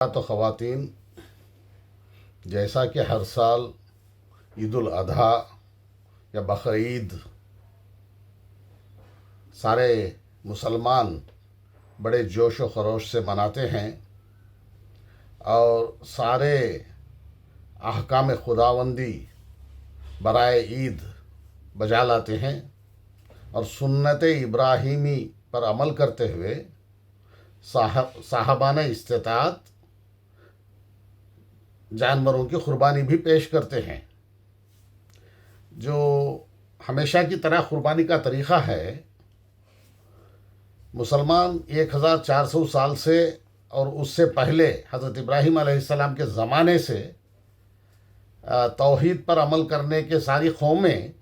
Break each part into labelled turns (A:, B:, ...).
A: तो ख़वातीन, जैसा कि हर साल ईद उल अधा या बकरीद सारे मुसलमान बड़े जोश व खरोश से मनाते हैं और सारे अहकाम खुदावंदी बराए ईद बजा लाते हैं और सुन्नत इब्राहीमी पर अमल करते हुए साहबाना इस्तिताअत जानवरों की कुर्बानी भी पेश करते हैं। जो हमेशा की तरह कुर्बानी का तरीक़ा है, मुसलमान 1400 साल से और उससे पहले हज़रत इब्राहीम अलैहिस्सलाम के ज़माने से तौहीद पर अमल करने के सारी कौमें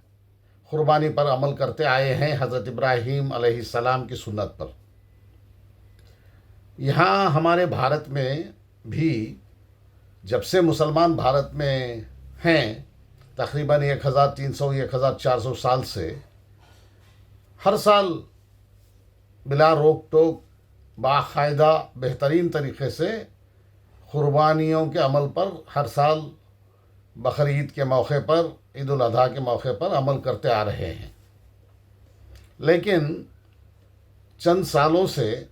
A: कुर्बानी पर अमल करते आए हैं हज़रत इब्राहीम अलैहिस्सलाम की सुन्नत पर। यहाँ हमारे भारत में भी जब से मुसलमान भारत में हैं, तकरीबन 1300-1400 साल से हर साल बिला रोक टोक बाकायदा बेहतरीन तरीक़े से कुर्बानियों के अमल पर हर साल बकरीद के मौके पर, ईद उल अधा के मौके पर अमल करते आ रहे हैं। लेकिन चंद सालों से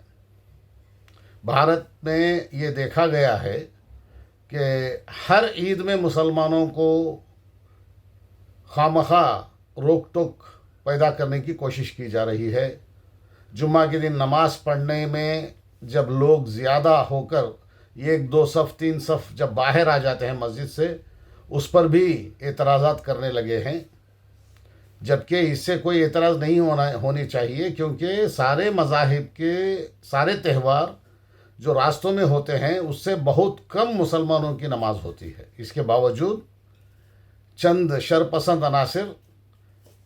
A: भारत में ये देखा गया है कि हर ईद में मुसलमानों को खामखा रोक टोक पैदा करने की कोशिश की जा रही है। जुम्मा के दिन नमाज़ पढ़ने में जब लोग ज़्यादा होकर 1-2 सफ़ 3 सफ़ जब बाहर आ जाते हैं मस्जिद से, उस पर भी एतराज़ात करने लगे हैं, जबकि इससे कोई एतराज़ नहीं होनी चाहिए, क्योंकि सारे मज़ाहिब के सारे त्यौहार जो रास्तों में होते हैं उससे बहुत कम मुसलमानों की नमाज होती है। इसके बावजूद चंद शरपसंद अनासिर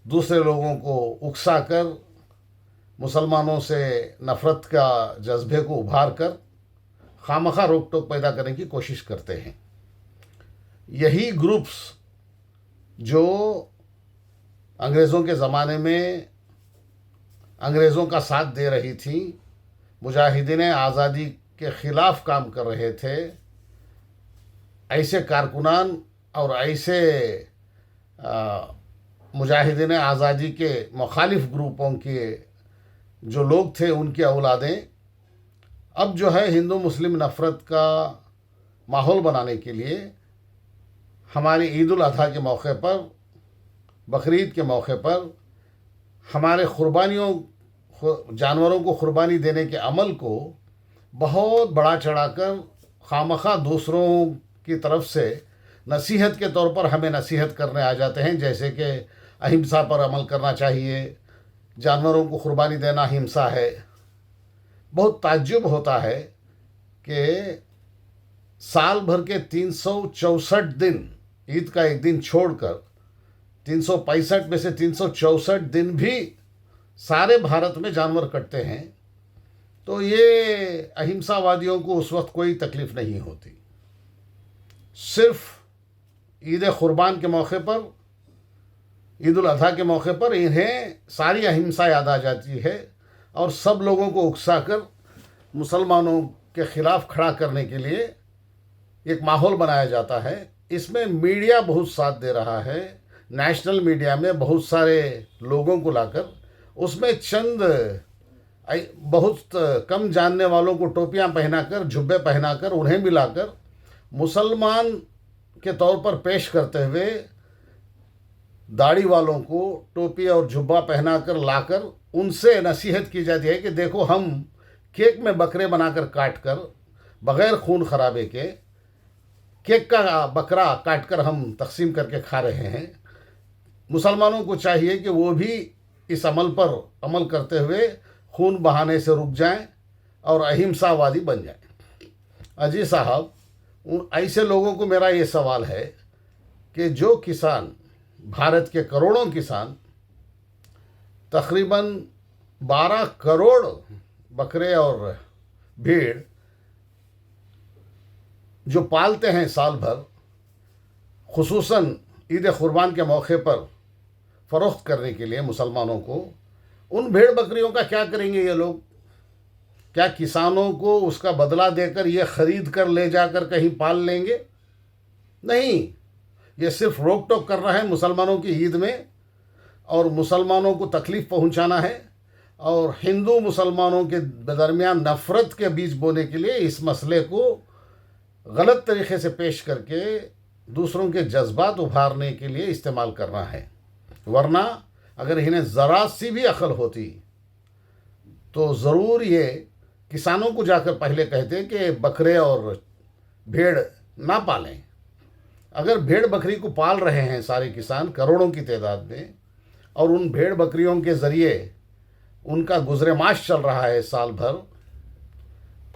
A: दूसरे लोगों को उकसा कर मुसलमानों से नफ़रत का जज्बे को उभार कर खामखा रोक टोक पैदा करने की कोशिश करते हैं। यही ग्रुप्स जो अंग्रेज़ों के ज़माने में अंग्रेज़ों का साथ दे रही थी, मुजाहिदीन आज़ादी के ख़िलाफ़ काम कर रहे थे, ऐसे कारकुनान और ऐसे मुजाहिदीन आज़ादी के मुखालिफ ग्रुपों के जो लोग थे, उनकी औलादें अब जो है हिंदू मुस्लिम नफ़रत का माहौल बनाने के लिए हमारी ईद उल अधा के मौके पर, बकरीद के मौके पर हमारे जानवरों को कुर्बानी देने के अमल को बहुत बड़ा चढ़ाकर खामखा दूसरों की तरफ से नसीहत के तौर पर हमें नसीहत करने आ जाते हैं, जैसे कि अहिंसा पर अमल करना चाहिए, जानवरों को कुर्बानी देना हिंसा है। बहुत ताज्जुब होता है कि साल भर के 364 दिन, ईद का एक दिन छोड़कर 365 में से 364 दिन भी सारे भारत में जानवर कटते हैं, तो ये अहिंसावादियों को उस वक्त कोई तकलीफ़ नहीं होती। सिर्फ ईद कुर्बान के मौके पर, ईद उल अधा के मौके पर इन्हें सारी अहिंसा याद आ जाती है और सब लोगों को उकसाकर मुसलमानों के ख़िलाफ़ खड़ा करने के लिए एक माहौल बनाया जाता है। इसमें मीडिया बहुत साथ दे रहा है। नेशनल मीडिया में बहुत सारे लोगों को लाकर उसमें चंद बहुत कम जानने वालों को टोपियां पहनाकर, जुब्बे पहनाकर, उन्हें मिलाकर मुसलमान के तौर पर पेश करते हुए दाढ़ी वालों को टोपी और जुब्बा पहनाकर लाकर उनसे नसीहत की जाती है कि देखो, हम केक में बकरे बनाकर काट कर बग़ैर खून खराबे के केक का बकरा काट कर हम तकसीम करके खा रहे हैं। मुसलमानों को चाहिए कि वो भी इस अमल पर अमल करते हुए खून बहाने से रुक जाएं और अहिंसावादी बन जाएं। अजी साहब, ऐसे लोगों को मेरा ये सवाल है कि जो किसान, भारत के करोड़ों किसान तकरीबन 12 करोड़ बकरे और भेड़ जो पालते हैं साल भर, खुसूसन ईद कुर्बान के मौके पर फ़रोख्त करने के लिए मुसलमानों को, उन भेड़ बकरियों का क्या करेंगे ये लोग? क्या किसानों को उसका बदला देकर ये ख़रीद कर ले जाकर कहीं पाल लेंगे? नहीं, ये सिर्फ रोक टोक कर रहा है मुसलमानों की ईद में, और मुसलमानों को तकलीफ़ पहुंचाना है, और हिंदू मुसलमानों के दरमियान नफ़रत के बीज बोने के लिए इस मसले को गलत तरीक़े से पेश करके दूसरों के जज्बात उभारने के लिए इस्तेमाल करना है। वरना अगर इन्हें ज़रा सी भी अक्ल होती तो ज़रूर ये किसानों को जाकर पहले कहते कि बकरे और भेड़ ना पालें। अगर भेड़ बकरी को पाल रहे हैं सारे किसान करोड़ों की तादाद में, और उन भेड़ बकरियों के ज़रिए उनका गुज़रे माश चल रहा है साल भर,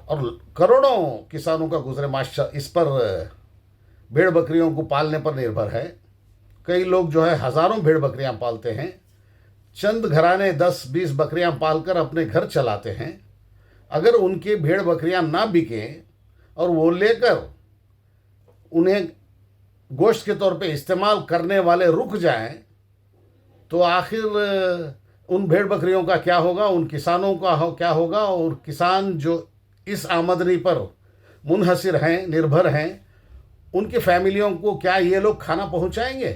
A: और करोड़ों किसानों का गुज़रे माश इस पर भेड़ बकरियों को पालने पर निर्भर है। कई लोग जो है हज़ारों भेड़ बकरियां पालते हैं, चंद घराने 10-20 बकरियां पालकर अपने घर चलाते हैं। अगर उनकी भेड़ बकरियां ना बिकें और वो लेकर उन्हें गोश्त के तौर पे इस्तेमाल करने वाले रुक जाएं, तो आखिर उन भेड़ बकरियों का क्या होगा, उन किसानों का क्या होगा? और किसान जो इस आमदनी पर मुनहसिर हैं, निर्भर हैं, उनकी फैमिलियों को क्या ये लोग खाना पहुंचाएंगे?